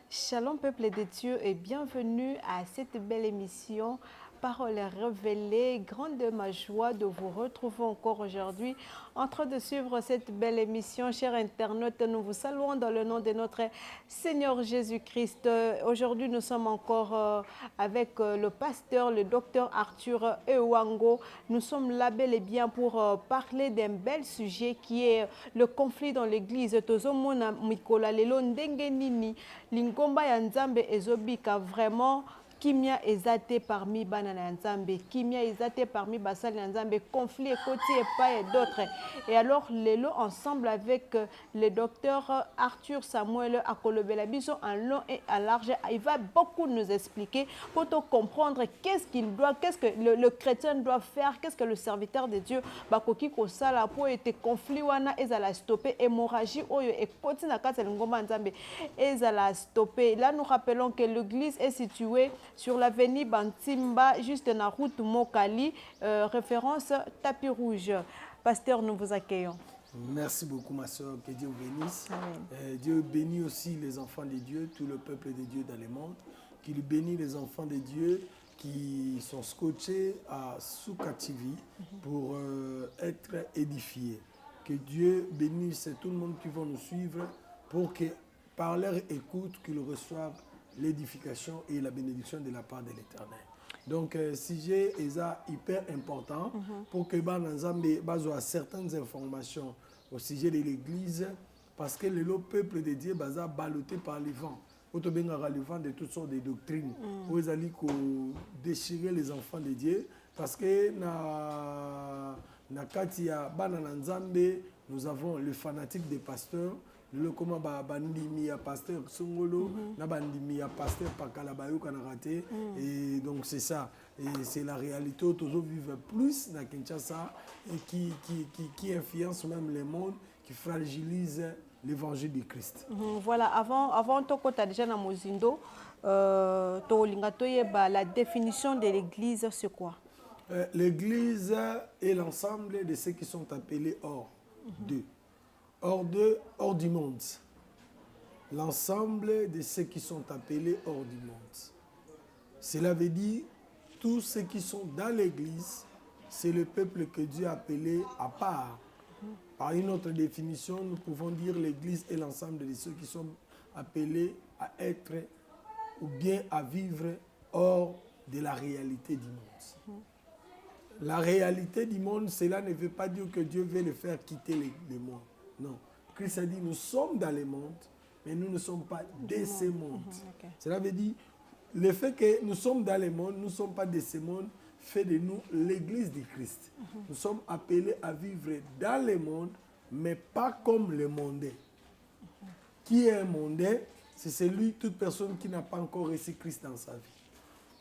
Shalom peuple de Dieu et bienvenue à cette belle émission Paroles révélées. Grande est ma joie de vous retrouver encore aujourd'hui en train de suivre cette belle émission. Chers internautes, nous vous saluons dans le nom de notre Seigneur Jésus-Christ. Aujourd'hui, nous sommes encore avec le pasteur, le docteur Arthur Ewango. Nous sommes là bel et bien pour parler d'un bel sujet qui est le conflit dans l'église. Tozomona Mikola lelo ndenge nini lingomba ya Nzambe ezobika vraiment kimia ezate parmi banana Nzambe, kimia ezate parmi basali Nzambe, conflit côté et pas et d'autres. Et alors lelo ensemble avec le docteur Arthur Samuel Akolobelabiso en long et en large, il va beaucoup nous expliquer pour comprendre qu'est-ce qu'il doit, qu'est-ce que le chrétien doit faire, qu'est-ce que le serviteur de Dieu bakoki kosala pour être conflit wana ezala stopper hémorragie oyo et continue na kati ngomba Nzambe ezala stopper. Là nous rappelons que l'église est située sur l'avenue Bantimba, juste na route Mokali, référence tapis rouge. Pasteur, nous vous accueillons. Merci beaucoup ma soeur, que Dieu vous bénisse. Dieu bénit aussi les enfants de Dieu, tout le peuple de Dieu dans le monde. Qu'il bénit les enfants de Dieu qui sont scotchés à Souka TV pour être édifiés. Que Dieu bénisse tout le monde qui va nous suivre pour que par leur écoute qu'ils reçoivent l'édification et la bénédiction de la part de l'Éternel. Donc, sujet est hyper important pour que Bananzambe bazoa certaines informations au sujet de l'Église, parce que le peuple de Dieu est ballotté par les vents. Autobengara le vent de toutes sortes de doctrines. Vous allez déchirer les enfants de Dieu, parce que na Katia Bananzambe, nous avons le fanatique des pasteurs. Le comment bandimi à pasteur Songolo, na bandimi à pasteur Pakalabayo Kanarate, et donc c'est ça, et c'est la réalité où tous vivent plus dans Kinshasa et qui influence même le monde, qui fragilise l'évangile du Christ. Voilà, avant to kota déjà na Mozindo, to lingatoye ba la définition de l'église c'est quoi? L'église est l'ensemble de ceux qui sont appelés hors d'eux. Hors du monde. L'ensemble de ceux qui sont appelés hors du monde. Cela veut dire tous ceux qui sont dans l'église, c'est le peuple que Dieu a appelé à part. Par une autre définition, nous pouvons dire l'église est l'ensemble de ceux qui sont appelés à être ou bien à vivre hors de la réalité du monde. La réalité du monde, cela ne veut pas dire que Dieu veut le faire quitter le monde. Non. Christ a dit, nous sommes dans le monde, mais nous ne sommes pas de ce monde. Cela veut dire, le fait que nous sommes dans le monde, nous ne sommes pas de ce monde, fait de nous l'église de Christ. Nous sommes appelés à vivre dans le monde, mais pas comme le mondain. Qui est un mondain? C'est celui, toute personne qui n'a pas encore reçu Christ dans sa vie.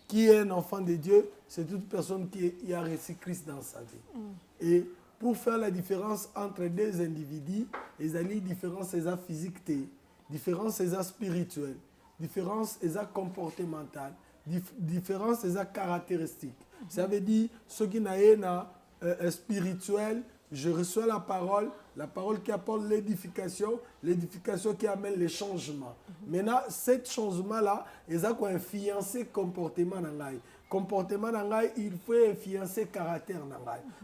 Qui est un enfant de Dieu? C'est toute personne qui a reçu Christ dans sa vie. Et pour faire la différence entre deux individus, les différence physique, différence spirituelle, différence comportementale, différence caractéristique. Ça veut dire ceux qui n'ont spirituel, je reçois la parole qui apporte l'édification qui amène le changement. Maintenant, ce changement-là, ils ont influencé le comportement dans la comportement il faut influencer le caractère.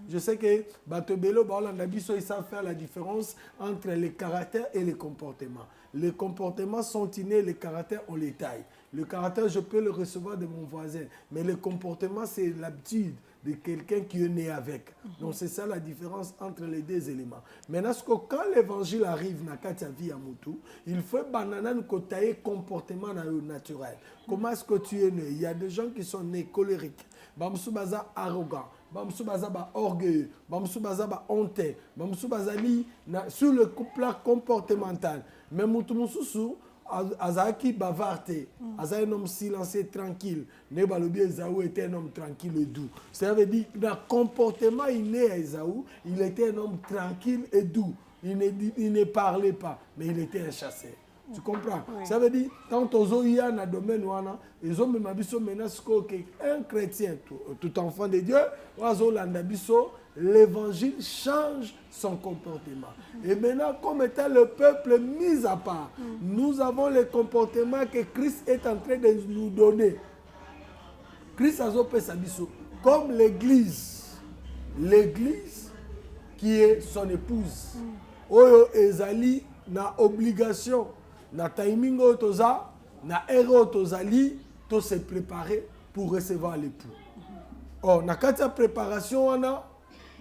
Je sais que Batobelo, ils savent faire la différence entre le caractère et le comportement. Les comportements sont innés, le caractère, on les taille. Le caractère, je peux le recevoir de mon voisin, mais le comportement, c'est l'habitude de quelqu'un qui est né avec. Donc c'est ça la différence entre les deux éléments. Maintenant, quand l'évangile arrive dans Katia vie à Moutou, il faut banana tailler comportement naturel. Comment est-ce que tu es né? Il y a des gens qui sont nés colériques, bamsou baza arrogant, bamsou baza orgueilleux, bamsou baza honteux, bamsou baza sur le plan comportemental. Mais Moutou Moussou Azaki bavarte, Azaki un homme silencieux, tranquille. Nebalobi Esaou était un homme tranquille et doux. Ça veut dire que dans le comportement inné à Esaou, il était un homme tranquille et doux. Il ne parlait pas, mais il était un chasseur. Tu comprends? Oui. Ça veut dire, quand on y a dans le domaine, ils ont même maintenant qu'un chrétien, tout enfant de Dieu, l'évangile change son comportement. Et maintenant, comme étant le peuple mis à part, nous avons le comportement que Christ est en train de nous donner. Christ a comme l'Église. L'Église qui est son épouse. Oyo ezali na obligation, na timing oyo toza, na ère oyo tozali, to se préparer pour recevoir l'époux. Or, na kati ya préparation wana,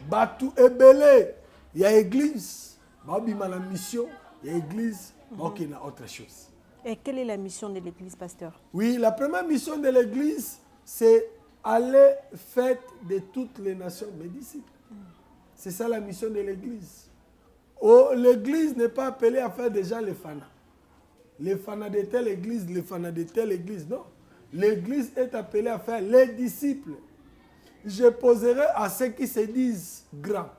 batu ebele, il y a église, babima la mission, il y a église, ok, na autre chose. Et quelle est la mission de l'église, pasteur? Oui, la première mission de l'église, c'est aller faire de toutes les nations mes disciples. C'est ça la mission de l'église. Oh, l'église n'est pas appelée à faire déjà les fanas. Les fanas de telle église, les fanas de telle église, non. L'église est appelée à faire les disciples. Je poserai à ceux qui se disent grands.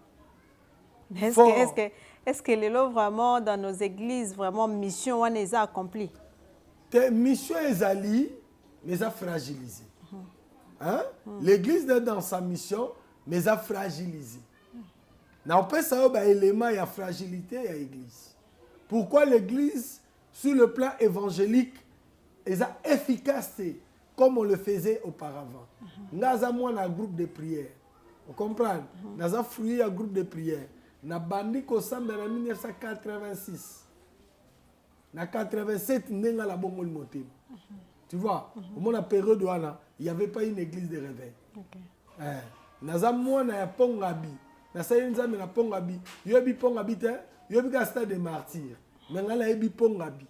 Est-ce que les lots vraiment dans nos églises, vraiment mission, on les a accomplis? Mission ezali, mais a fragilisé. Hein? L'église est dans sa mission, mais a fragilisé. On peut savoir un élément, il y a fragilité, il y a l'église. Pourquoi l'église, sur le plan évangélique, est efficace comme on le faisait auparavant? Nous avons un groupe de prière. Vous comprenez? Nous avons fruit un groupe de prière. Nous avons bandi en 1986. En 1987, nous avons la bonne motive. Tu vois, au moment de la période où il n'y avait pas une église de réveil. Nous avons un pongabi. Nous avons un pongabi. Nous avons un pongabi. Nous avons un stade de martyrs. Nous avons un pongabi.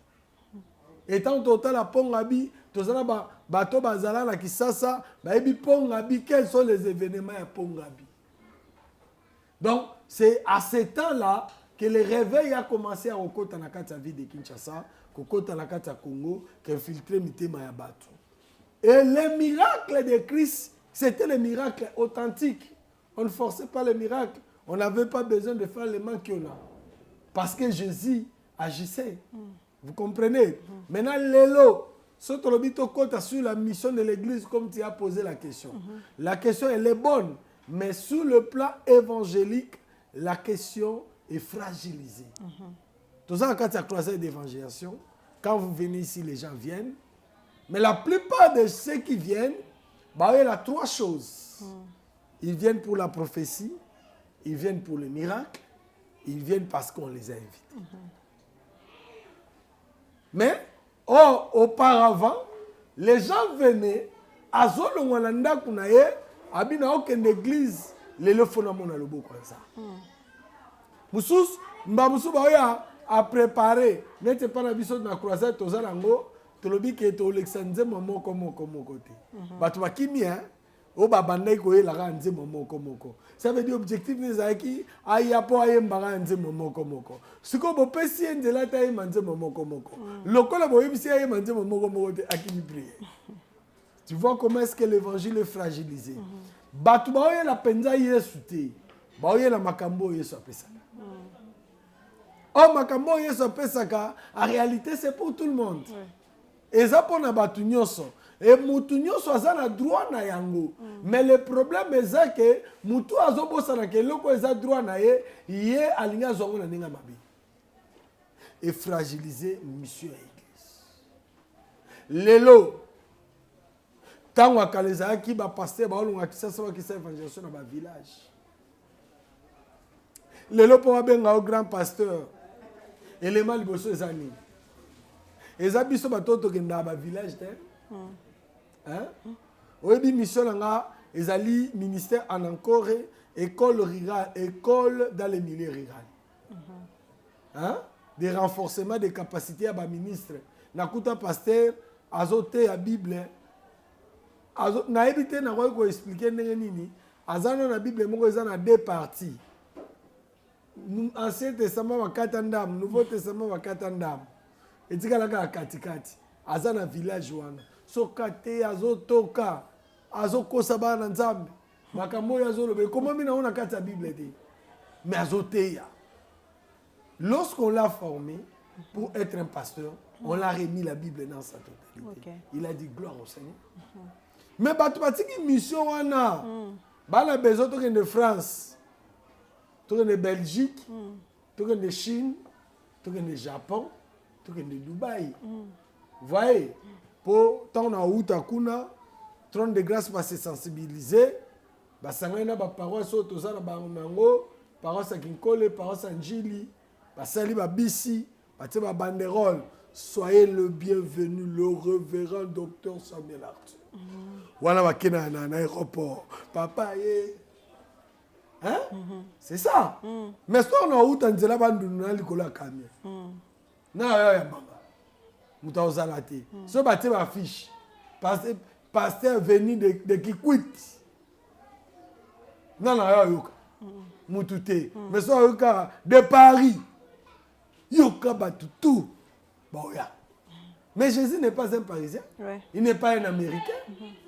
Étant total à pongabi, tous les bateaux bazala na kisasa, baebi pongabi, quels sont les événements à pongabi? Donc, c'est à ce temps-là que le réveil a commencé à okota na kati ya ville de Kinshasa, kokota na kati ya Congo, qu'infiltrer mitema ya batu. Et les miracles de Christ, c'était les miracles authentiques. On ne forçait pas les miracles. On n'avait pas besoin de faire les mains qu'il y a. Parce que Jésus agissait. Vous comprenez? Maintenant, l'élo, sur la mission de l'église, comme tu as posé la question. La question, elle est bonne. Mais sur le plan évangélique, la question est fragilisée. Tout ça, quand il y a croisade d'évangélisation, quand vous venez ici, les gens viennent. Mais la plupart de ceux qui viennent, il y a trois choses. Ils viennent pour la prophétie, ils viennent pour le miracle, ils viennent parce qu'on les invite. Mais, auparavant, les gens venaient à Zolongwananda Kunaye, abina aucune église, les lefonamon à l'obo comme ça. Moussous, Mbamoussou Baoya a préparé, n'était pas la mission de la croisade, Tozalango, Tolobi qui est au Lexandze, maman comme côté. Batouba Kimia, au Babandai Koé, la Ranze, maman comme ça veut dire objectif des acquis, Ayapo Ayembaranze, maman comme ce qu'on peut passer de la taille, manze, maman comme le collaborateur, si Ayemance, maman comme Akimi prier. Tu vois comment est-ce que l'évangile est fragilisé. Batouba la penza yesute, Baoye la Makambo yesopesaka. Oh, Makambo yesopesaka, en réalité c'est pour tout le monde. Et ça pour na batu nyonso. Et mutu nyonso aza na droit na yango. Mais le problème est que mutu azobosa na keloko eza droit na ye, ye alinga zongo na ninga mabi. Et fragiliser mission église. Lelo tango akaleza ki ba pasteur ba olunga kisasa ba kisa évangélisation na ba village. Lelo po benga au grand pasteur. Élément liboso ezani. Eza biso batoto kenda ba village te. Hein? Oyebi mission nga ezali ministère en encore école rurale, école dans les milieux ruraux. Hein? Des renforcements des capacités à ba ministre. Nakuta pasteur azote ya Bible. Na ebité na ko expliquer ndenge nini. Azana na Bible moko eza na deux parties. Ancien Testament wa katandam, Nouveau Testament wa katandam. Et tu as katikati. Azana village wana. So kate azotoka. Azokosa bana nzambe. Makambo yazolobe. Comment mina on a kati Bible te? Mais azoteya. Lorsqu'on l'a formé pour être un pasteur, on l'a remis la Bible dans sa totalité. Il a dit gloire au Seigneur. Mais batiki mission wana. Bala besoto de France. tokende Belgique, tokende Chine, tokende Japon, tokende Dubaï. Vous voyez, pour tant on a outa kuna, trône de grâce va se sensibiliser, basangana ba paroisse otoza na bango, paroisse Kinkole, paroisse Njili, basali ba bisi, batie ba banderole. Soyez le bienvenu, le révérend docteur Samuel Arthur. Voilà ma kena na aéroport. Papa ye. Hein? C'est ça. Mais si on a où tanzela bandu na likola kamia. Na ya mama. Muta ozalate. So batie ba fiche. Pasteur venu de Kikwit. Na ya yoka. Mutute. Mais so yoka de Paris. Yoka batutu. Bon, yeah. Mais Jésus n'est pas un Parisien. Ouais. Il n'est pas un Américain.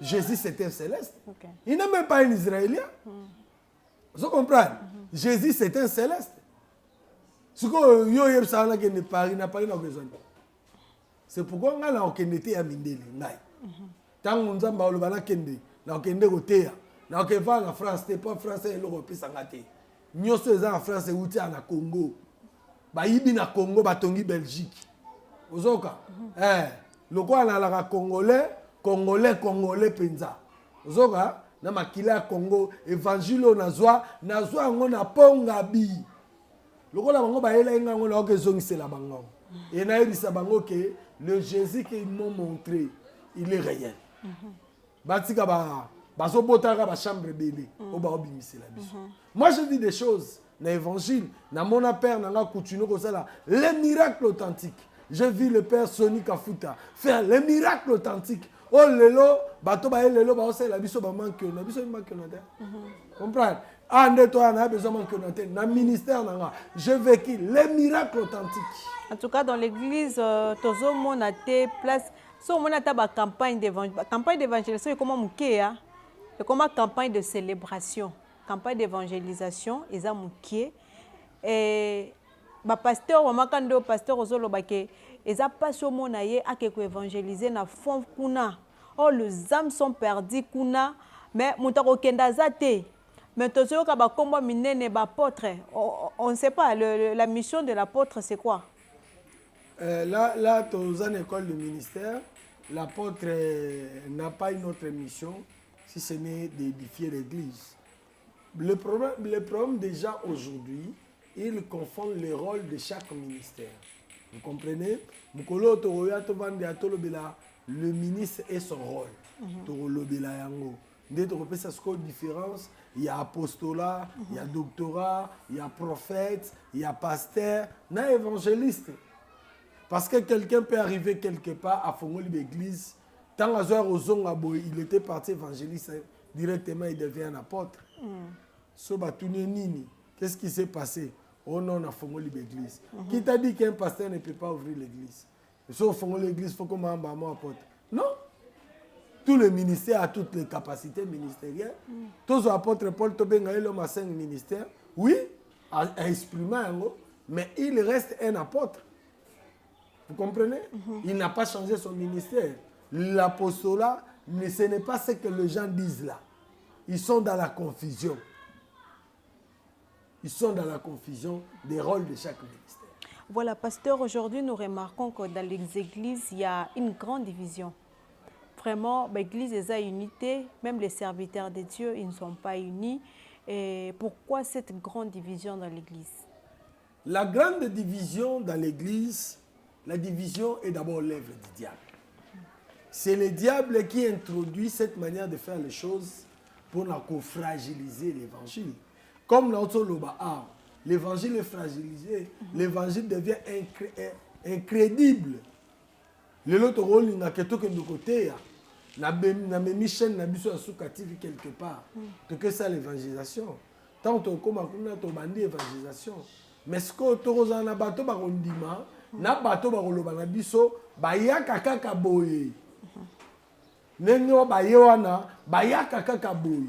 Jésus, c'est un céleste. Okay. Il n'est même pas un Israélien. Vous comprenez? Jésus, c'est un céleste. Ce que yo yeb sana ke ne Paris n'a pas une besoin. C'est pourquoi on a la okendete ya mindele ngai. Tango nzamba olobana kende, na okende koteya. Na okeva na France, t'es pas français l'Europe sangate. Nyoso eza en France uti na Congo. Ba yibi na Congo batongi Belgique. Ozoka lokola nalaka congolais penza ozoka na makila ya Congo évangile nazwa yango na ponga bi lokola bango bayela ngango na okezongisela bango et naebisa bango ke le Jésus qu'ils m'ont montré il est réel batika bazobotaka ba chambre bébé o ba obimisela biso. Moi je dis des choses na évangile na mona père nanga continuer comme ça les miracles authentiques. J'ai vu le père Sonny Kafuta faire les miracles authentiques. Oh lelo, bato ba lelo ba osela biso ba manque na biso manque na terre. Comprendre? Ande toi na besoin manque na terre. Na ministère nanga, j'ai vécu les miracles authentiques. En tout cas dans l'église tozo mona te place so mona ta ba campagne d'évangélisation et comment mukeya et comment campagne de célébration, campagne d'évangélisation eza mukie et ba pasteur wa makando pasteur ozolo bake eza pas so mona ye akeko évangéliser na fond kuna. Oh les âmes sont perdues kuna mais mutako kenda zate mais tozo ka ba kombo minene ba apôtre on ne sait pas la mission de l'apôtre c'est quoi? Là tozo une école de ministère, l'apôtre n'a pas une autre mission si ce n'est d'édifier l'église. Le problème déjà aujourd'hui, il confond les rôles de chaque ministère. Vous comprenez? Le ministre et son rôle. Il y a différence. Il y a apostolat, il y a doctorat, il y a prophète, il y a pasteur, il y a évangéliste. Parce que quelqu'un peut arriver quelque part à Fongoli l'église, tant il était parti évangéliste, directement il devient un apôtre. Qu'est-ce qui s'est passé? Oh non, on a fondé l'église. Qui t'a dit qu'un pasteur ne peut pas ouvrir l'église? Si on fonde l'église, il faut qu'on m'en apporte. Non. Tout le ministère a toutes les capacités ministérielles. Tous les apôtres Paul Tobenga, l'homme a 5 ministères. Oui, à exprimer, mais il reste un apôtre. Vous comprenez? Il n'a pas changé son ministère. L'apostolat, ce n'est pas ce que les gens disent là. Ils sont dans la confusion. Ils sont dans la confusion des rôles de chaque ministère. Voilà, pasteur, aujourd'hui nous remarquons que dans les églises, il y a une grande division. Vraiment, l'église est à unité, même les serviteurs de Dieu, ils ne sont pas unis. Et pourquoi cette grande division dans l'église? La grande division dans l'église, la division est d'abord l'œuvre du diable. C'est le diable qui introduit cette manière de faire les choses pour fragiliser l'évangile. Comme l'évangile est fragilisé, l'évangile devient incrédible. Le lot rôle n'a que tout que de côté. Na même chaîne na biso asukativi quelque part. Que ça l'évangélisation. Tant que comme on a bandi évangélisation. Mais ce que tu as na bato ba ondima, na bato ba koloba na biso ba yaka kaka boye. Nenyo ba yewana ba yaka kaka boye.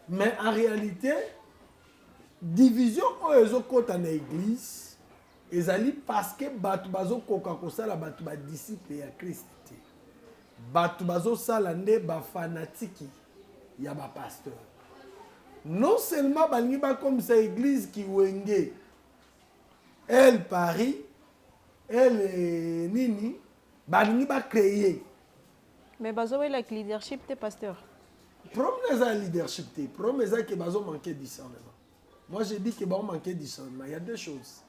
Mais en réalité, division dans l'église, ezali parce que batu bazo koka kosala batu ba disciple ya Christ. Batu bazo sala nde ba fanatiki ya ba pasteur. non seulement balingi ba comme ça église qui wenge, elle Paris, elle nini, balingi ba créer. Mais bazo est le leadership de pasteur. Problème est leadership, problème est que bazo manquer discernement. Moi je dis que bazo manquer discernement. Il y a deux choses.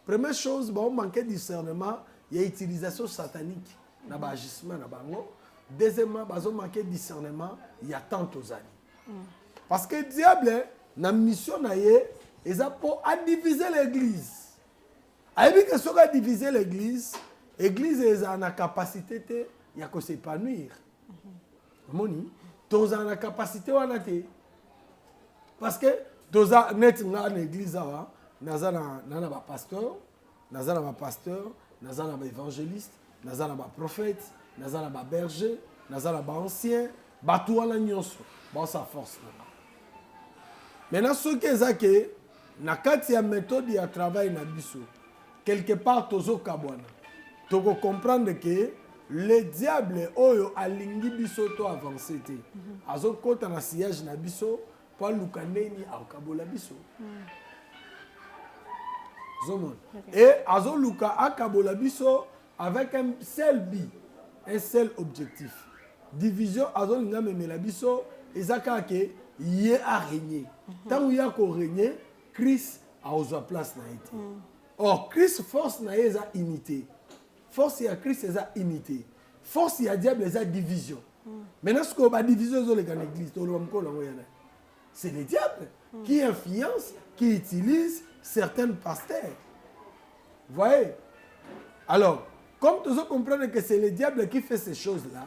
Première chose, bazo manquer discernement, il y a utilisation satanique na ba agissement na bango. Deuxièmement, bazo manquer discernement, il y a tant aux années. Parce que le diable, na mission na ye, ils a pour diviser l'église. Ayebi que soka diviser l'église, l'église est en capacité de ya ko s'épanouir. Moni, tous en capacité wana te. Parce que tous a net nga l'église awa, naza na ba pasteur, naza na ba pasteur, naza na ba évangéliste, naza na ba prophète, naza na ba berger, naza na ba ancien, ba tout wana nyonso, ba sa force là. Maintenant, ce qui est que na kati ya méthode ya travail na biso, quelque part tozo kabwana. Toko comprendre que le diable oyo alingi biso to avancer te. Azo kota na sillage na biso pour lukaneni akabola biso. Zomon. Et azo luka akabola biso avec un seul but, un seul objectif. Division azo linga memela biso ezaka ke yé a régné. Tant qu'il y a qu'on régné, Christ a aux place na été. Or, Christ force na yé a unité. Force ya Christ a unité. Force ya diable a division. Maintenant, ce qu'on a division dans l'église, c'est le diable qui influence, qui utilise certains pasteurs. Vous voyez? Alors, comme tous comprennent que c'est le diable qui fait ces choses-là,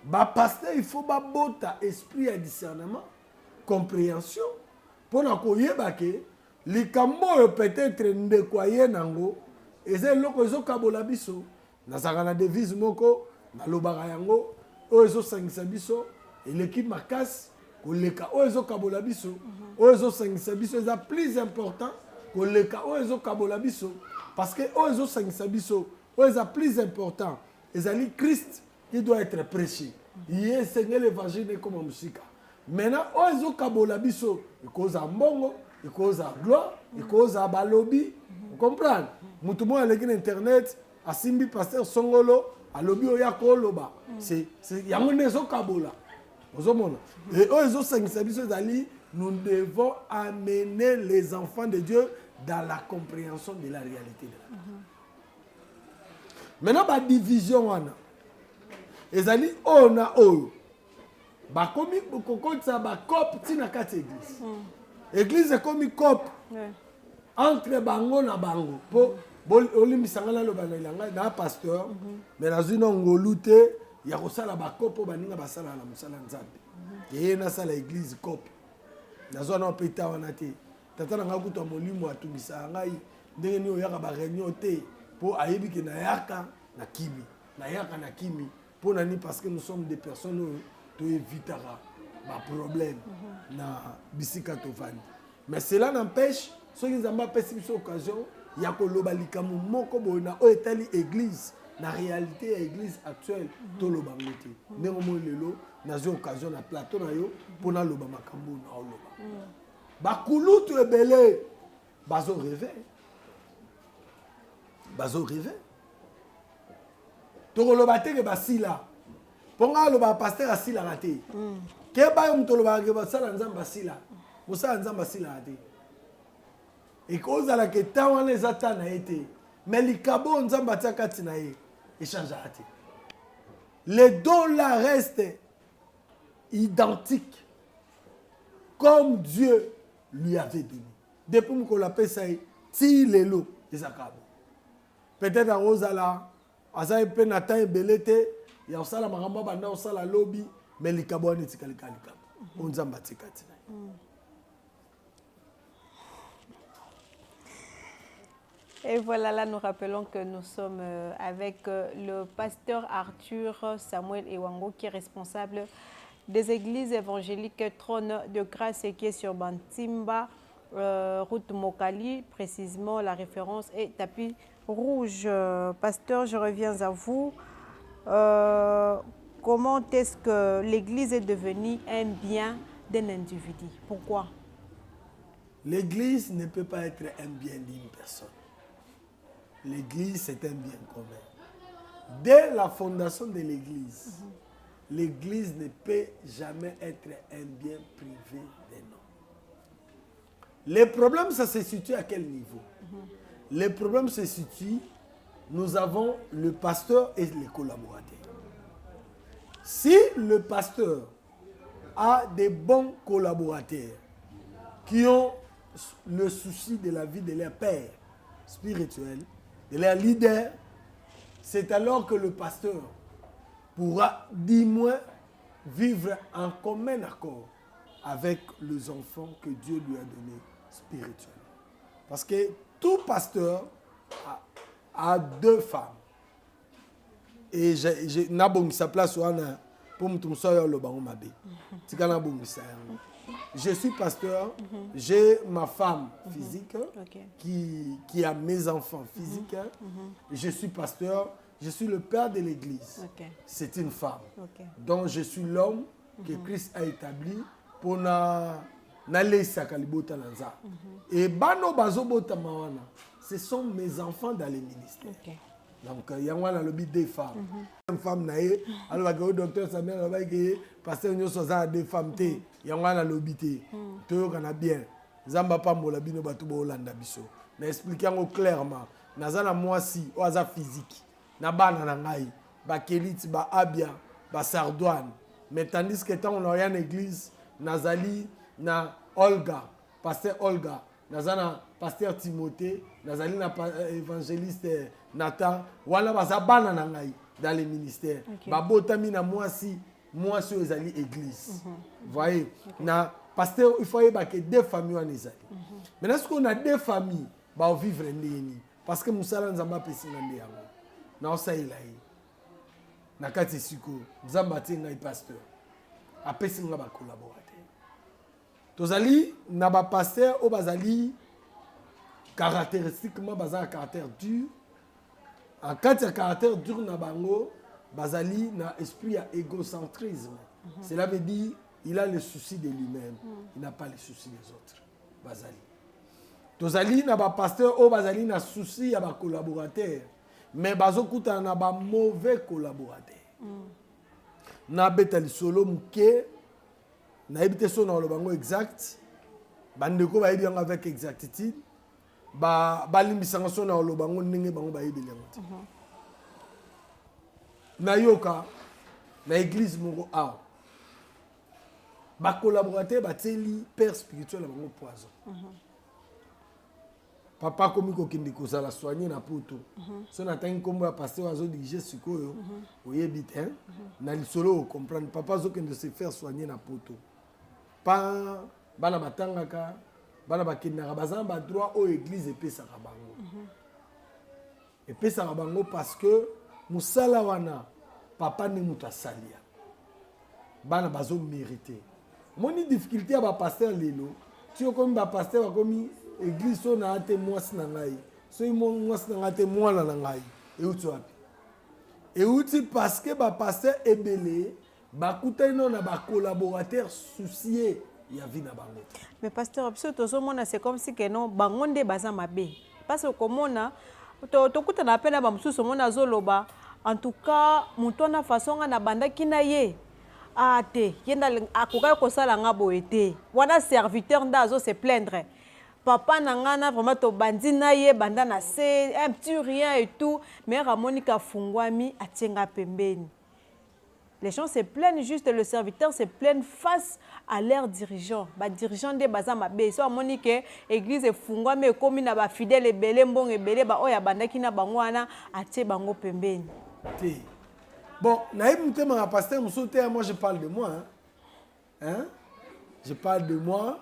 bah pasteur, il faut bah bota esprit et discernement. Compréhension pour na koyeba ke likambo peut-être ndekwaye nango eze loko ezo kabola biso nazaka na devise moko na lobaka yango o ezo sangisa biso et l'équipe makasi koleka o ezo kabola biso o ezo sangisa biso eza plus important koleka o ezo kabola biso parce que o ezo sangisa biso o eza plus important ezali Christ qui doit être prêché yé seigneur l'évangile comme musika. Maintenant, ozo kabola biso, il cause à mbongo, il cause à gloire, il cause à balobi. Vous comprenez? Moutoumou avec internet, à Simbi pasteur Songolo, à lobi oya koloba. C'est yamone zo kabola. Ozomona. Et ozo sangisa biso zali, nous devons amener les enfants de Dieu dans la compréhension de la réalité de la vie. Maintenant, la division wana. Ezali ona oyo. Ba komi kokotsa ba cop tina kati église. Église est comme cop entre bango na bango. Po olimisanga na loba na ilanga na pasteur mais na zino ngolute ya kosala ba cop baninga basala na musala nzambe. Yé na sala église cop. Na zona opeta wana te. Tata na ngakuta molimo atungisa ngai ndenge ni oyaka ba réunion te po ayebi ke na yaka na kimi. Na yaka na kimi po nani parce que nous sommes des personnes to évitera ma problème na bisika tovani. Mais cela n'empêche ceux qui n'ont pas cette occasion il y a koloba likamu moko bona o etali église na réalité église actuelle to loba ngote ndenge mo lelo na zo occasion na plateau na yo pona loba makambo na loba ba kulutu ebele bazo rêver to loba te ke basila ponga loba pasteur asila raté. Ke ba yo mtoloba ke basala nzamba asila. Musala nzamba asila raté. Et cause à la que tant on les attend a été. Mais les cabos nzamba tsaka tina ye échange raté. Les dons là restent identiques comme Dieu lui avait donné. Depuis qu'on l'appelle ça ti lelo ezakabo. Peut-être à Rosala azaye penata ebelete ya osala makambo banda osala lobby mais likabo ni tikalika on nzamba tikati. Et voilà, là nous rappelons que nous sommes avec le pasteur Arthur Samuel Ewango qui est responsable des églises évangéliques Trône de Grâce et qui est sur Bantimba, route Mokali, précisément la référence est tapis rouge. Pasteur, je reviens à vous. Comment est-ce que l'église est devenue un bien d'un individu? Pourquoi? L'église ne peut pas être un bien d'une personne. L'église, c'est un bien commun. Dès la fondation de l'église, l'église ne peut jamais être un bien privé des noms. Le problème, ça se situe à quel niveau? Le problème se situe, nous avons le pasteur et les collaborateurs. Si le pasteur a des bons collaborateurs qui ont le souci de la vie de leur père spirituel, de leur leader, c'est alors que le pasteur pourra, du moins, vivre en commun accord avec les enfants que Dieu lui a donnés spirituellement. Parce que tout pasteur a deux femmes. Et sa place pour me je suis pasteur, j'ai ma femme physique qui a mes enfants physiques. Je suis pasteur, je suis le père de l'église. C'est une femme. Donc je suis l'homme que Christ a établi pour et bano bazobota mawana, ce sont mes enfants dans les ministères. Donc il y a un lobby des femmes. Une femme naïe, alors que le docteur Samuel a dit pasteur nous sommes des femmes té, il y a un lobby té. Tout on a bien. Zamba pas mola bino batu bo Hollande biso. Mais expliquons clairement, nazana moi si au hasard physique. Na bana na ngai, ba keliti ba abia, ba sardoine. Mais tandis que tant on a une église, nazali na Olga, pasteur Olga, nazana pasteur Timothée, nazali na évangéliste Nathan, wala bazabana na ngai dans les ministères. Babotami na moi si ezali église. Voyez, na pasteur il faut que deux familles en ezali. Maintenant ce qu'on a deux familles, ba vivre ndeni parce que musala nzamba pesi ngande yango. Na osaila yi. Na kati siko, nzamba tinga i pasteur. Apesi nga ba collaborateur. Tozali na ba pasteur o bazali caractéristiquement bazali caractère dur. En cas de caractère dur na bango bazali na esprit à égocentrisme. Cela veut dire il a le souci de lui-même, il n'a pas le souci des autres. Bazali. Tozali na ba pasteur o bazali na souci ya ba collaborateur, mais bazokuta na ba mauvais collaborateur. Na betali solo muke na ebite so na lobango exact bandeko ba yebi avec exactitude ba limbisanga so na lobango ndenge bango ba yebi lengo na yoka na église moko a ba collaborateur ba teli père spirituel na bango poison. Papa komi ko kindi ko sala soigner na poto so na tangi kombo ya pasteur azo diriger sikoyo oyebi te na lisolo comprendre papa zo kende se faire soigner na poto pas bana batangaka bana bakindaka bazamba droit au église epesaka bango epesaka bango parce que musala wana papa ne muta salia bana bazo mériter moni difficulté ya ba pasteur lelo ti okomi ba pasteur bakomi église so na ate mwasi na ngai so mwasi na ate mwana na ngai euti wapi euti parce que ba pasteur ebele bakutani na ba collaborateur soucié ya vie na bango. Mais pasteur biso tozomona c'est comme si que non bangonde baza mabe parce que komona tokuta na pena ba mususu mona zoloba en tout cas mutona façon na banda kina ye ate yenda akoka ko sala ngabo ete wana serviteur ndazo se plaindre papa nangana vraiment to bandina ye banda na c'est un petit rien et tout mais Ramonika fungwami atenga pembeni. Les gens se plaignent juste, le serviteur se plaigne face à leurs dirigeants. Les dirigeants de Bazama B. So Monique, église et fungwa mais comme na ba fidèle belé bon et belé ba oya bandaki na bangwana atie bango pembeni. Bon, naïm te ma pasteur musote moi je parle de moi hein. Je parle de moi.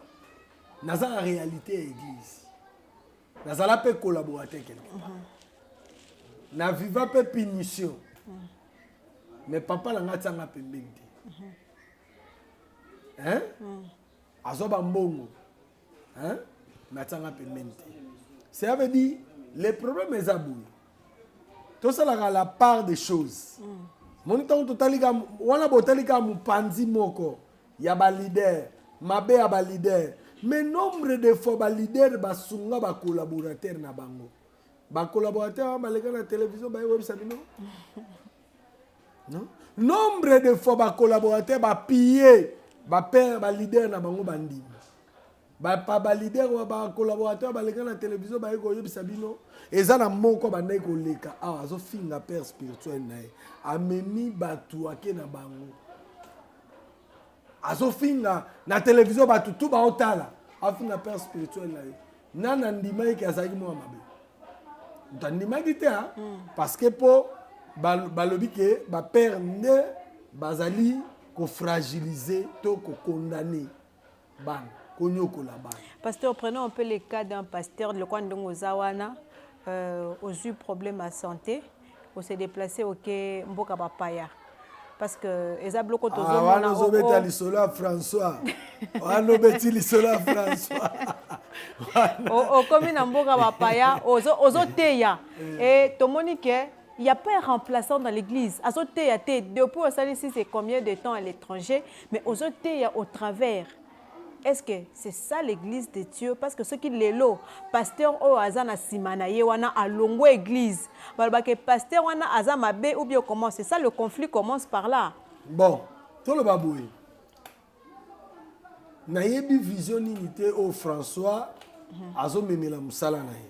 Naza la réalité église. Naza la peut collaborer quelque part. Na viva peu punition. Mais papa la ngatanga pembeni. Hein? Azoba mbongo. Hein? Ngatanga pembeni. Ça veut dire les problèmes est abou. Tout ça la part des choses. Mon temps totalika wana botalika mupanzi moko ya ba leader, mabe ya ba leader. mais nombre de fois ba leader ba sunga ba collaborateur na bango ba collaborateur ba leka na télévision ba web sabino non nombre de fois ba collaborateur ba piller ba père ba leader na bango bandi ba leader ba collaborateur ba leka na télévision ba ko web sabino eza na moko ba ndai ko leka azo finga père spirituel na amemi batu ake na bango azofinga na télévision batu tout ba otala afinga père spirituel na ye nana ndima ki azaki mo mabe ndima gite ha parce que po balobi ke ba père ne bazali ko fragiliser to ko condamner ban ko nyokola ban. Pasteur, prenons un peu le cas d'un pasteur le Kwandongo Zawana aux eu problème à santé on s'est déplacé au quai Mboka Bapaya. Parce que les abloko tozo mona o beta lisola François wana beti lisola François o komi na Mboka Bapaya ozo teya et tomoni que il n'y a pas un remplaçant dans l'église azo teya te depuis au salisi c'est combien de temps à l'étranger mais ozo teya au travers. Est-ce que c'est ça l'église de Dieu? Parce que ceux qui l'élo, pasteur o azana simanaye wana alongo église. Balbake pasteur wana azama be ou bien comment? C'est ça le conflit commence par là. Bon, tout le baboué. Nayebi vision unité au François azo memela musala naye.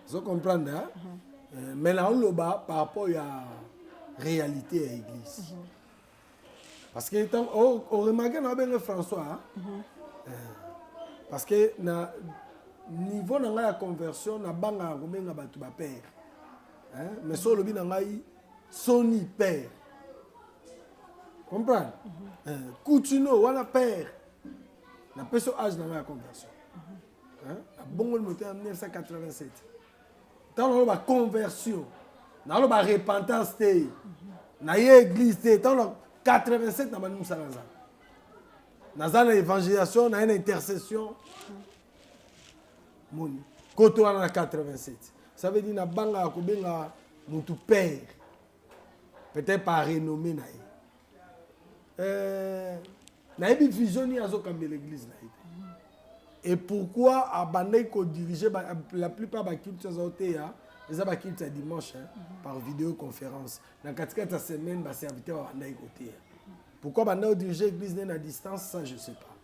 Vous comprenez hein? Mais là on le bas par rapport à réalité à l'église. Parce que tant on remarque na ben François parce que na niveau na la conversion na banga komenga batu ba père hein mais so lobi na ngai soni père comprendre coutuno wala père na peso âge na la conversion hein na bongo le moteur en 1987 tant la conversion na la repentance té na église té tant 87 na manu salaza dans l'évangélisation, on a une intercession. Quand on a 87. Ça veut dire que nous avons notre père. Peut-être pas renommé. Nous avons une vision de l'église. Et pourquoi abandonner qu'on dirige la plupart des cultes les cultes dimanche par vidéoconférence. Dans la semaine, les serviteurs sont côté. Pourquoi maintenant diriger l'église à distance, ça je ne sais pas.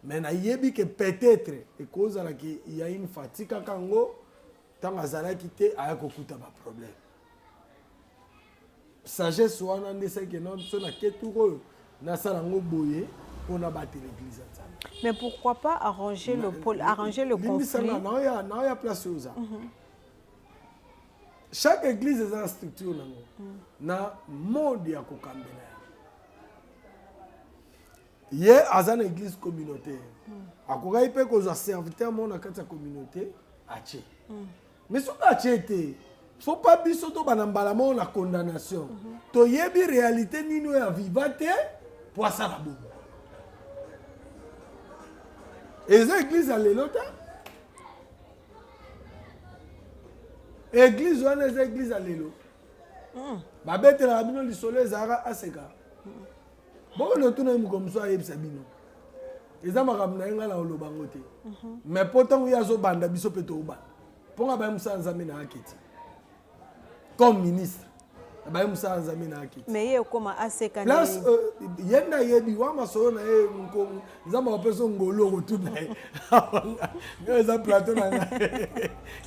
Mais il que peut-être il y a une fatigue à Kango, tant que Zala quitté, il y a un problème. Sagesse ou un essai que non, c'est la quête pour battre l'église. Mais pourquoi pas arranger le conflit? Non, il y a place aux gens. Chaque église est une structure. Na monde ya kokambela. Yé azana église communautaire. Akoka ipe ko za serviteur mon na kati ya communauté ache. Mais so ache te. Faut pas biso to banambala mon na condamnation. To yebi réalité nino ya vivate pour ça la boum. Et les églises à l'élota. Église ou les églises à l'élo. Babete la rabino li soleil zara aseka. Bon le tourne mu comme ça yeb sabino. Eza makamna nga la olobango te. Mais pourtant ya zo banda biso peto ba. Ponga ba musa nzambe na aketi. Comme ministre. Ba musa nzambe na aketi. Mais ye koma aseka na. Plus yenda yebi wa masoro na ye nko nzamba opeso ngolo ko tout na. Eza plateau na.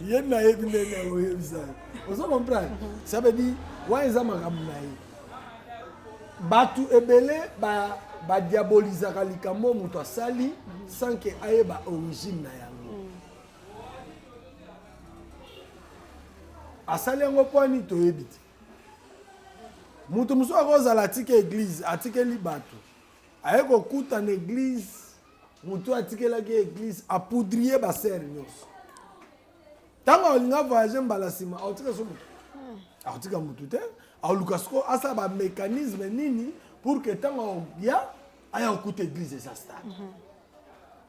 Yenda yebi nene o yebisa. Vous comprenez? Ça veut dire wa nzamba makamna ye. Batu ebele ba diabolisaka likambo muto asali sans que aye ba origine na yango. Asali yango poni to yebiti. Muto muso akozala atike église, atike li batu. Aye ko kuta na église, muto atike la église a poudrier ba ser nyos. Tango linga voyager mbala sima, autike so muto. Autike muto te. A Lukasko a ça un mécanisme nini pour que tant ya aya écoute église ça stade.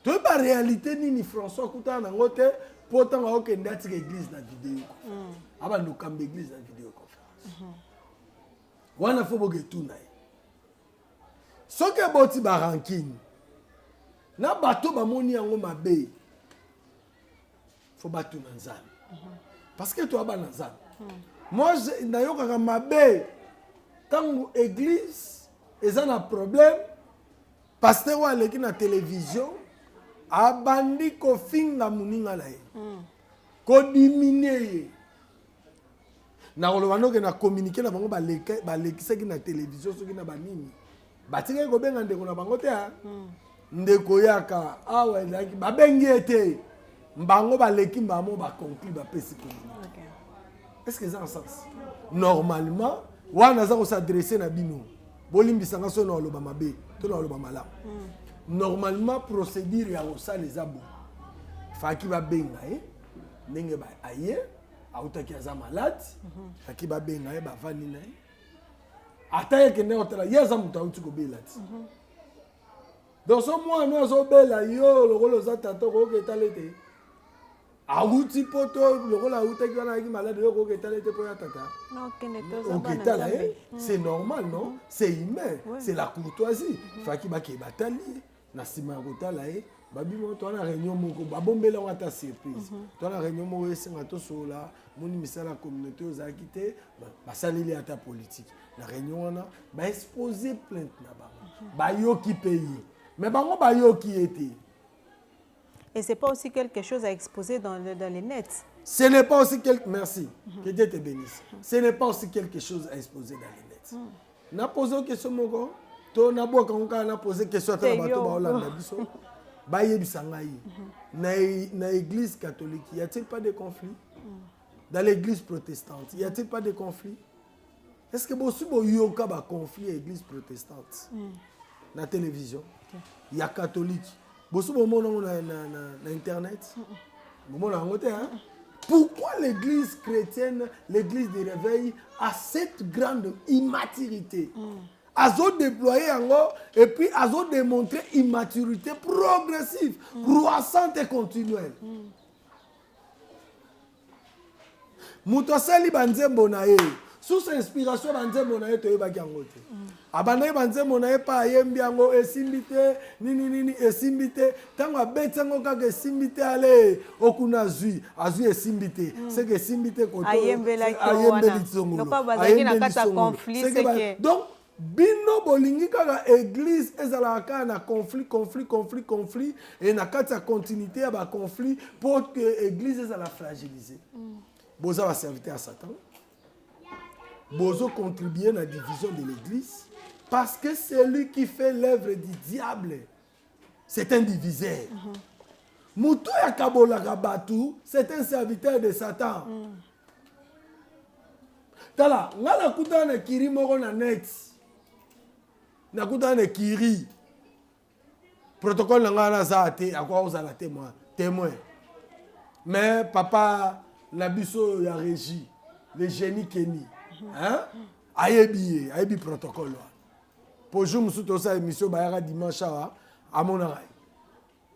Tu pas réalité nini François kuta na ngote pourtant o ke ndati église na vidéo. Aba no kambe église na vidéo conférence. Wana fo boge tuna. Soke boti ba ranking. na bato bamoni yango mabe faut batu na nzambe parce que toi ba na nzambe moi nayokaka mabe tango église eza na problème pasteur wa aleki na télévision abandi kofinga moninga na ye kodimine ye nakoloba ndoke na communiqué na bango balekisaki na télévision soki na banini batikaki kobenga ndeko na bango te ndeko yaka awa ezalaki babengi ye te mbango baleki mbamo baconclure bapesi communiqué est-ce que eza en sens normalement wana aza kosadresse na bino bolimbisanga so na oloba mabe to na oloba malamu normalement procédure ya kosala eza bo faki babenga ye ndenge aye autaki aza malade faki babenga ye bavandi na ye ata yekende kotala ye aza moto auti kobela ti donc so mwana azobela yo lokola oza tata okoyoka etala ete auti po to lokola autaki wana ayaki malade yo okoyoka etala ete mpo ya tata oketala ye c'est normal non c'est humain c'est la courtoisie faki bakeye batali ye na nsima ya kotala ye babimo to wana réunion moko babombela ngo ata surprise to wana réunion moko esenga tosola moni misala ya communauté ozalaki te basaleli ata politique na réunion wana baexpose plainte na bango bayoki mpe ye mais bango bayoki ye te. Et c'est pas aussi quelque chose à exposer dans les nets. Ce n'est pas aussi quelque... Merci. Que Dieu te bénisse. Ce n'est pas aussi quelque chose à exposer dans les nets. Na posé une question moko. To na bo quand na posé question à bato ba Hollande biso. Ba yebisanga yi. Na église catholique, y a-t-il pas de conflit? Dans l'église protestante, y a-t-il pas de conflit? Est-ce que bosu bo yoka ba conflit à l'église protestante? Na télévision. Il y a catholique. Bosu bo mona na internet. Pourquoi l'église chrétienne, l'église des réveils, a cette grande immaturité? Azo déployer encore et puis azo démontrer immaturité progressive, croissante et continuelle. Mutoseli banzembo na ye. Sous inspiration banzembo na ye to yebaki yango te. Abandai banzembo na ye pa yembi yango esimbite nini esimbite tango abeti yango kaka esimbite ale okuna zui azui esimbite c'est que esimbite koto ayembeli tsongolo donc bazaki na kata conflit c'est que donc bino bolingi kaka église ezalaka na conflit et na kata continuité ya ba conflit pour que église ezala fragiliser boza va serviteur à Satan bozo contribuer à la division de l'église parce que c'est lui qui fait l'œuvre du diable. C'est un diviseur. Moutou ya kabola kabatu, c'est un serviteur de Satan. Tala, ngala kutana kiri moko na net. Na kutana kiri. Protocole ngana za ate, akwa ozala témoin. Mais papa na biso ya régie, le génie Kenny. Hein? Ayebi protocole. Pour jouer musuto sa émission bayaka dimanche à mon oreille.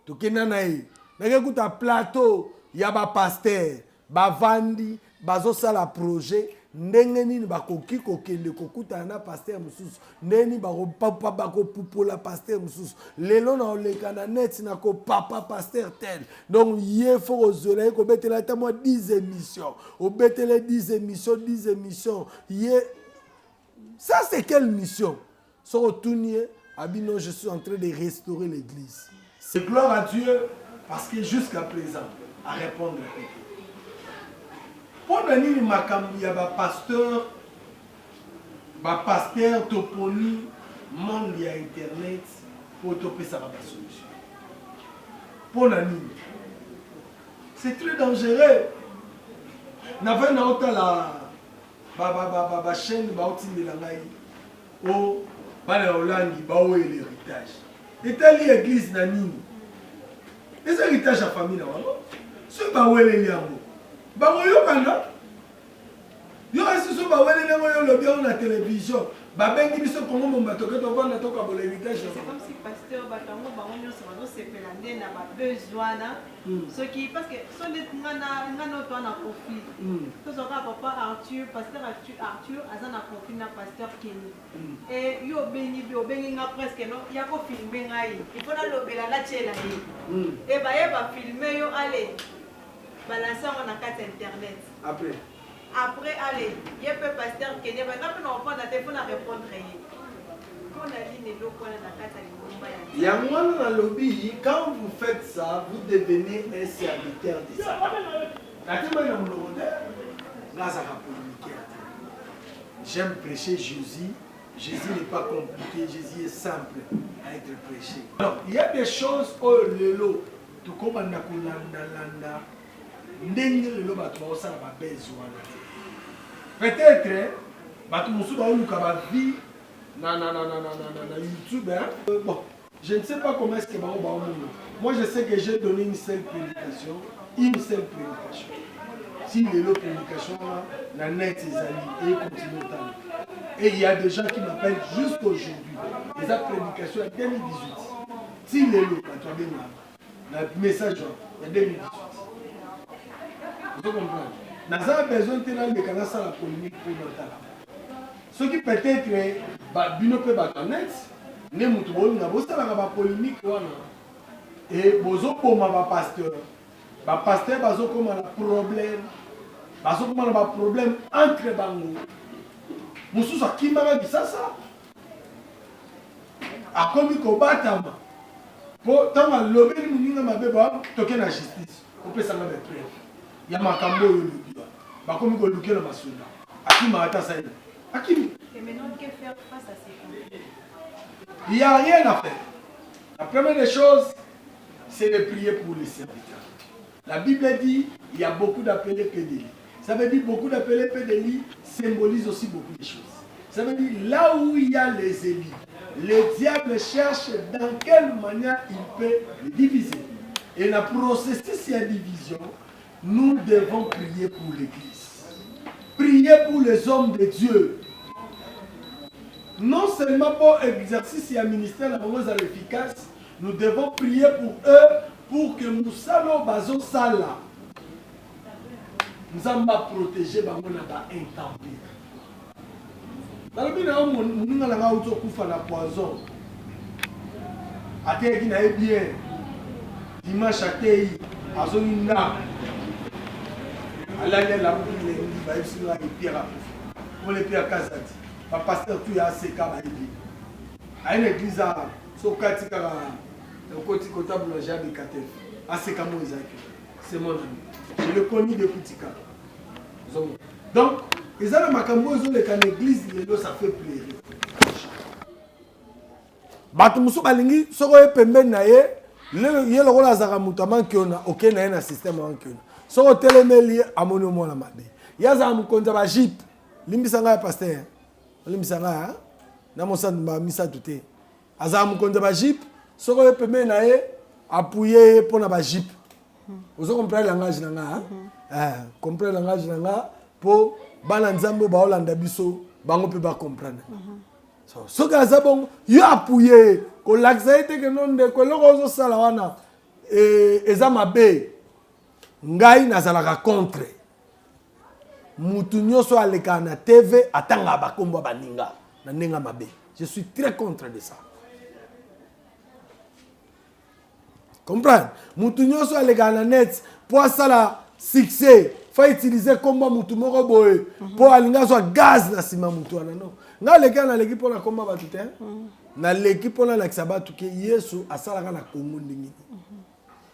To kenana yi. Na kuta plateau ya ba pasteur, ba vandi, bazo sala projet ndenge nini bakoki kokende kokuta na pasteur mususu. Ndeni ba papa bako pupola pasteur mususu. Lelo na oleka na net na ko papa pasteur tel. Donc hier faut ozola ko betela ta moi 10 émissions. O betele 10 émissions. Hier ça c'est quelle mission? Je suis en train de restaurer l'église. C'est gloire à Dieu parce que jusqu'à présent, à répondre à quelqu'un. Pour venir il y a un pasteur toponi, monde il y a internet pour toper ça la solution. Pour venir, c'est très dangereux. N'avait pas la chaîne de la oh. Bana Hollande baoye l'héritage. Etali église na nini? Les héritages à famille na wango. Ce baoye le yango. Bango yo kana. Yo asi so baoye le yango yo lobi na télévision. babengi biso kongo momba toke tovanda tokabola héritage. C'est comme si pasteur bakango bango nyonso bazosepela nde na babesoin na soki parce que so nde ngana oto na conflit tozoka papa Arthur pasteur Arthur aza na conflit na pasteur Kenny et yo obengi nga presque no ya kofilme ngai il faut nalobela natiela ye et bayeba filme yo ale balancer yango na kati internet après allez il y a peu pasteur Kenny ba nga pe na ofanda te faut na répondre ye quand la ligne est loco na kati ya ngomba ya Yamwana na lobby, quand vous faites ça, vous devenez un serviteur de Satan. J'aime prêcher Jésus. Jésus n'est pas compliqué, Jésus est simple à être prêché. Alors, il y a des choses où le lot, tout comme on a landa, ndenge le lot va ça va besoin. Peut-être, batu musu ba oluka ba vie na YouTube. Bon, je ne sais pas comment est-ce que moi je sais que j'ai donné une seule prédication. Si les lots prédication la net c'est et continue autant. Et il y a des gens qui m'appellent juste aujourd'hui. Les prédications en 2018. Si les lots, tu as bien le message en 2018. Vous comprenez? Nous avons besoin de la polémique pour notre. Ce qui peut-être bino pe batanet ne mutu na bosala ba polémique wana et bozo poma ba pasteur bazo comme un problème bazo comme un problème entre bango mususa kimaka bisasa akomi ko batama po tanga lobeli muninga mabeba toke na justice opesa nga be preuve ya makambo yo lubiwa bakomi ko lukela masunda akima ata saina. Et maintenant, que faire face à ces conflits? Il n'y a rien à faire. La première des choses, c'est de prier pour les serviteurs. La Bible dit il y a beaucoup d'appelés pédélis. Ça veut dire beaucoup d'appelés pédélis symbolise aussi beaucoup de choses. Ça veut dire là où il y a les élus, le diable cherche dans quelle manière il peut les diviser. Et dans le processus de division, nous devons prier pour l'Église. Prier pour les hommes de Dieu. Non seulement pour exercice et un ministère efficace, nous devons prier pour eux pour que nous soyons bazo sala. Nous allons protéger les intempéries. Dans le but, nous allons faire la poison. Até qui n'a bien. Dimanche à Tei, à Zonina. Allah est là pour les pierres. Pour les pierres Kazati. Le pasteur tout a assez cabaye. À une église à Sokatika, au côté comptable j'ai avec Katef. Assez comme Isaac. C'est mon ami. Je le connais depuis Tika. Donc, ils ont makambo ils ont les église ça fait plaisir. Batu musu balingi soko ye pembeni na ye ye lokola azaka mutu amankiona oke na ye na système amankiona. Soko telemeli amoni omona mabe. Yaza mukonza ba jeep. Limbisa nga ya pasteur. Limbisa nga na mosanda ba misa tuté. Aza mukonza ba jeep. Soko ye pembeni na ye appuyer pona ba jeep. Vous comprenez le langage na nga? Comprenez le langage na nga pour bana nzambo ba olanda biso bango pe ba comprendre. So ka za bon yo appuyer ko l'axité que non de ko loko zo sala wana eza mabe ngai nazalaka contre mutu nyonso aleka na TV atanga bakombo baninga na nenga mabe. Je suis très contre de ça. Comprendre? Mutu nyonso aleka na net pour sala succès faut utiliser combat mutu moko boye pour alinga so gaz na sima mutu wana non. Nga leka na l'équipe pour la combat batute na l'équipe pour la sabatu ke Yesu asalaka na Congo ndingi.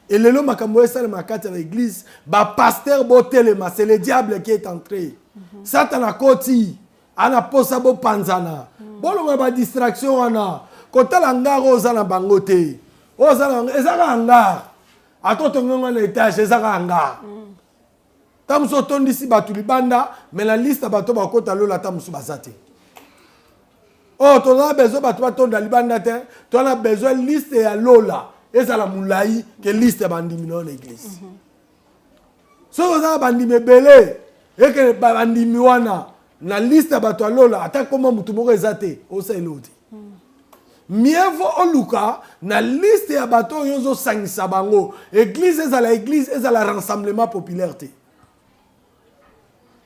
Et le long makambo esala makati à l'église ba pasteur botelema c'est le diable qui est entré. Satan a koti ana posa bo panzana. Bolonga ba distraction wana kotala ngaro za na bangote. Ozala ezaka ngar. Atotonga na étage ezaka ngar. Tamso tondisi batu libanda mais la liste bato bakota lola tamso bazate. Oh, tu as besoin de libanda te, tu as besoin de liste ya lola. Et ça la moulaï que liste bandimi dans l'église. So ça bandimi belé et que bandimi wana na liste ya bato alola ata koma mutu moko eza te osala oti mieux vaut oluka na liste ya bato oyo ozosangisa bango église ezala rassemblement populaire te.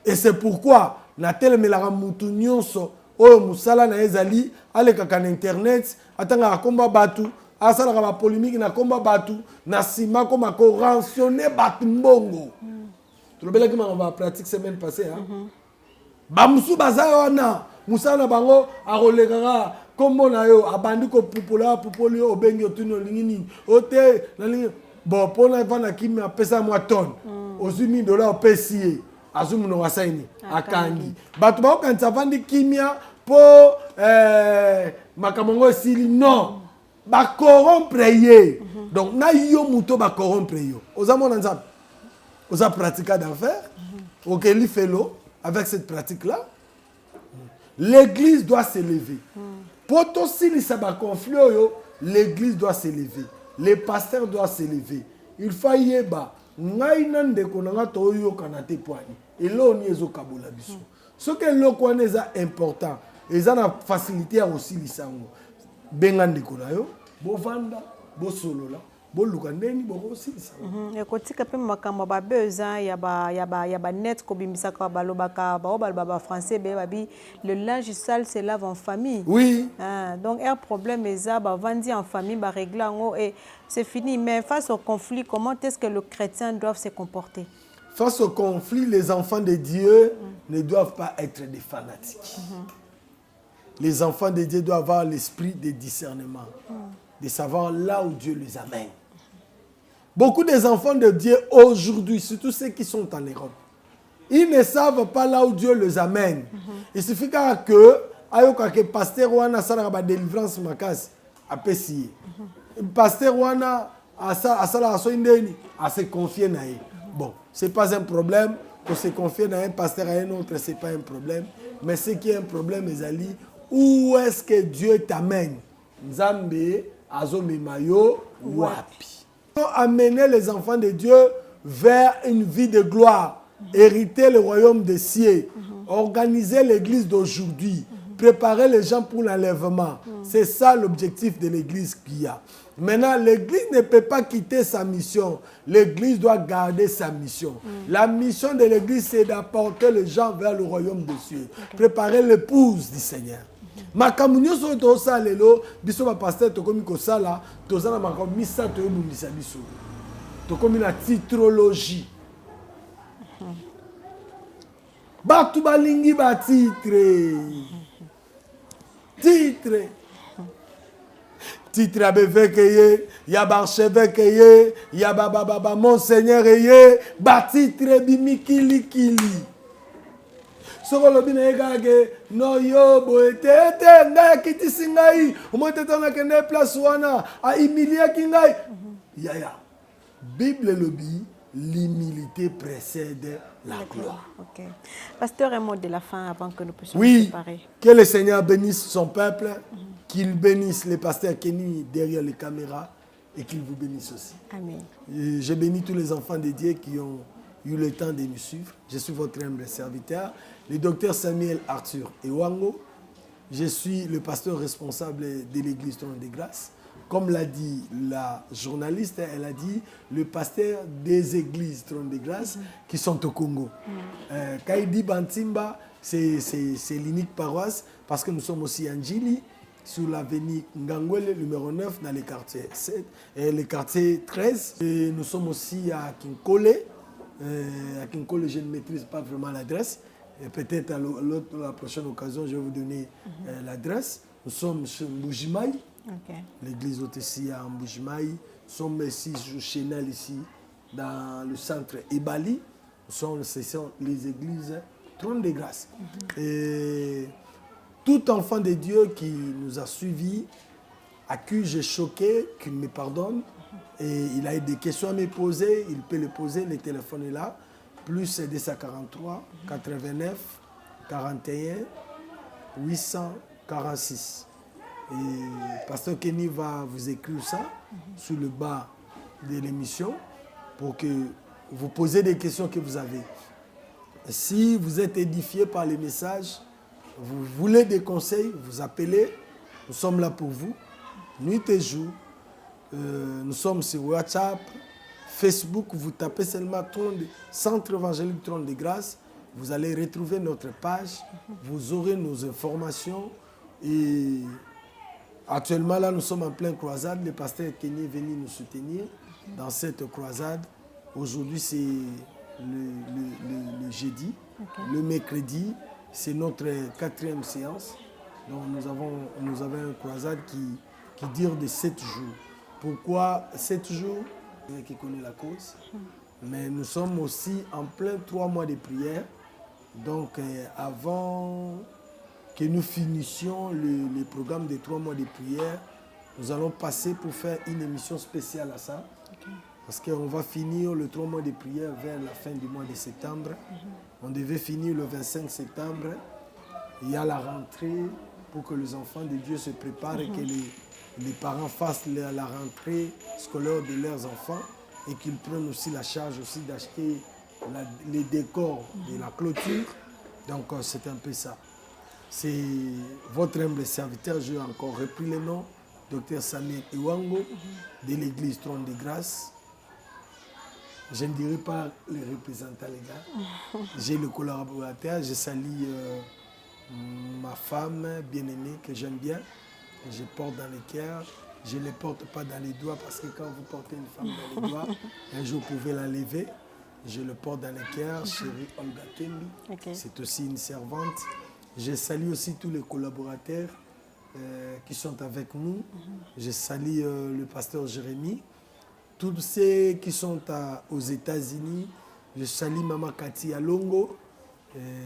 Et c'est pourquoi na telemelaka mutu nyonso oyo musala na ezali alekaka na internet atanga akomba batu asalaka ba polémique na komba batu na sima koma ko rançonner batu mbongo. Tulobelaki ma pratique semaine passée hein. Ba musu bazana musala bango akolekaka kombo na yo abandi ko pupoli obengi otuno lingini ote na lingi bon pona vana kimi apesa moi tonne $1000 opesi azumu no wasaini akangi bato ba okanisa vandi kimia po makamongo sili non ba corrompre ye donc na yo muto ba corrompre yo ozamona nzambe oza pratica d'enfer okeli felo avec cette pratique là l'église doit s'élever pour to silisa ba conflit yo l'église doit s'élever les pasteurs doivent s'élever il faut yeba ngai na ndeko na nga to yo kana te poani eloni ezokabola biso ce que eloko wana eza important eza na facilité ya kosilisa yango benga ndeko na yo bovanda bosolola boluka ndeni bokosilisa ekotika pe makambo babeza ya ba net kobimisaka balobaka ba français be babi le linge sale se lave en famille. Oui. Donc un problème eza ba vandi en famille ba régler ngo et c'est fini. Mais face au conflit, comment est-ce que le chrétien doit se comporter? Face au conflit, les enfants de Dieu ne doivent pas être des fanatiques. Les enfants de Dieu doivent avoir l'esprit de discernement, de savoir là où Dieu les amène. Beaucoup des enfants de Dieu aujourd'hui, surtout ceux qui sont en Europe, ils ne savent pas là où Dieu les amène. Il suffit que le pasteur wana sala ba délivrance makasi apesi. Pasteur wana asala so indeni a se confier na ye. Bon, c'est pas un problème que se confier dans un pasteur à un autre, c'est pas un problème, mais ce qui est un problème ezali où est-ce que Dieu t'amène? Nzambe azomemayo wapi. Amener les enfants de Dieu vers une vie de gloire, hériter le royaume des cieux, organiser l'église d'aujourd'hui, préparer les gens pour l'enlèvement. C'est ça l'objectif de l'église qu'il y a. Maintenant, l'église ne peut pas quitter sa mission. L'église doit garder sa mission. La mission de l'église, c'est d'apporter les gens vers le royaume des cieux. Préparer l'épouse du Seigneur. Makamunyo so to salelo biso ba pasteur to komi ko sala to zana makomi sa to yobundisa biso to komi na titrologie batu balingi ba titre abeveke ye ya ba archevêque ye ya ba monseigneur ye ba titre bimikilikili. Soko bina egage no yo boetete ngai kitisi ngai omotete na kende place wana a humilier ki ngai ya Bible lobi l'humilité précède la gloire. OK. Pasteur, un mot de la fin avant que nous puissions nous séparer. Que le Seigneur bénisse son peuple, qu'il bénisse les pasteurs Kenny derrière les caméras et qu'il vous bénisse aussi. Amen. Et je bénis tous les enfants de Dieu qui ont eu le temps de nous suivre. Je suis votre humble serviteur, le docteur Samuel Arthur Ewango. Je suis le pasteur responsable de l'église Trône de Grâce. Comme l'a dit la journaliste, elle a dit le pasteur des églises Trône de Grâce qui sont au Congo. Kaidi Bantimba, c'est l'unique paroisse parce que nous sommes aussi en Djili, sur l'avenue Ngangwele, numéro 9, dans le quartier 7, et le quartier 13. Et nous sommes aussi à Kinkole. À Kinkole, je ne maîtrise pas vraiment l'adresse. Peut-être à la prochaine occasion, je vais vous donner l'adresse. Nous sommes sur Mbujimaï. Okay. L'église ici à Mbujimaï. Nous sommes ici sur Chenel, ici, dans le centre Ebali. Ce sont les églises Trône de Grâce. Et tout enfant de Dieu qui nous a suivis, à qui j'ai choqué, qu'il me pardonne. Et il a des questions à me poser, il peut les poser, le téléphone est là. Plus 243 89 41 846. Et Pasteur Kenny va vous écrire ça sur le bas de l'émission pour que vous posiez des questions que vous avez. Si vous êtes édifié par les messages, vous voulez des conseils, vous appelez. Nous sommes là pour vous, nuit et jour. Nous sommes sur WhatsApp, Facebook. Vous tapez seulement Centre évangélique Trône de Grâce. Vous allez retrouver notre page. Vous aurez nos informations. Et actuellement, là, nous sommes en pleine croisade. Le pasteur Kenny est venu nous soutenir dans cette croisade. Aujourd'hui, c'est le jeudi. Le mercredi, c'est notre 4e séance. Donc, nous avons une croisade qui dure de 7 jours. Pourquoi 7 jours? Qui connaît la cause. Mais nous sommes aussi en plein 3 mois de prière. Donc, avant que nous finissions le programme des 3 mois de prière, nous allons passer pour faire une émission spéciale à ça. Parce qu'on va finir le 3 mois de prière vers la fin du mois de septembre. On devait finir le 25 septembre. Il y a la rentrée pour que les enfants de Dieu se préparent et que les parents fassent la rentrée scolaire de leurs enfants et qu'ils prennent aussi la charge aussi d'acheter les décors de la clôture. Donc c'est un peu ça. C'est votre humble serviteur, j'ai encore repris le nom, Dr Samuel Iwango, de l'église Trône de Grâce. Je ne dirai pas les représentants, les gars. J'ai le collaborateur, je salue ma femme bien-aimée que j'aime bien, que je porte dans le cœur. Je ne les porte pas dans les doigts parce que quand vous portez une femme dans les doigts, un jour vous pouvez la lever. Je le porte dans le cœur, chérie Olga Tembi. C'est aussi une servante. Je salue aussi tous les collaborateurs qui sont avec nous. Je salue le pasteur Jérémy. Tous ceux qui sont aux États-Unis. Je salue Maman Cathy Alongo.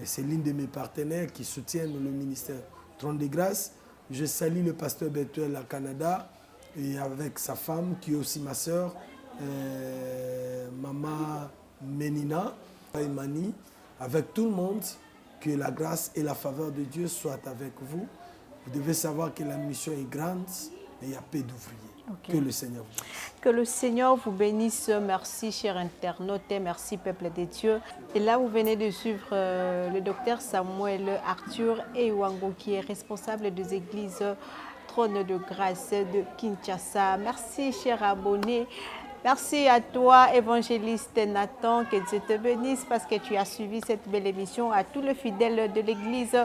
C'est l'une de mes partenaires qui soutiennent le ministère Trône de Grâce. Je salue le pasteur Betuel à Canada et avec sa femme qui est aussi ma sœur, Maman Menina, Imani, avec tout le monde, que la grâce et la faveur de Dieu soient avec vous. Vous devez savoir que la mission est grande et il y a peu d'ouvriers. Que le Seigneur vous bénisse. Que le Seigneur vous bénisse. Merci, chers internautes, et merci, peuple de Dieu. Et là, vous venez de suivre le docteur Samuel Arthur Iwango, qui est responsable des églises Trône de Grâce de Kinshasa. Merci, chers abonnés. Merci à toi, évangéliste Nathan, que Dieu te bénisse parce que tu as suivi cette belle émission. À tous les fidèles de l'église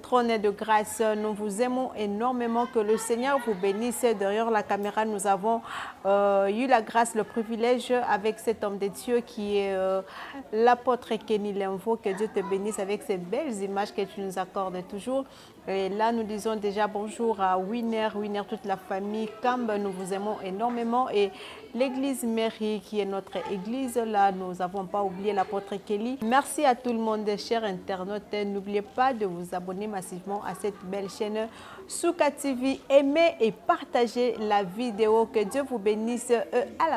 Trône de Grâce, nous vous aimons énormément. Que le Seigneur vous bénisse. Derrière la caméra, nous avons eu la grâce, le privilège avec cet homme de Dieu qui est l'apôtre Kenny Lenvo. Que Dieu te bénisse avec ces belles images que tu nous accordes toujours. Et là, nous disons déjà bonjour à Winner, toute la famille Camb. Nous vous aimons énormément. Et l'église Mairie, qui est notre église, là, nous n'avons pas oublié l'apôtre Kelly. Merci à tout le monde, chers internautes. N'oubliez pas de vous abonner massivement à cette belle chaîne Souka TV. Aimez et partagez la vidéo. Que Dieu vous bénisse. À la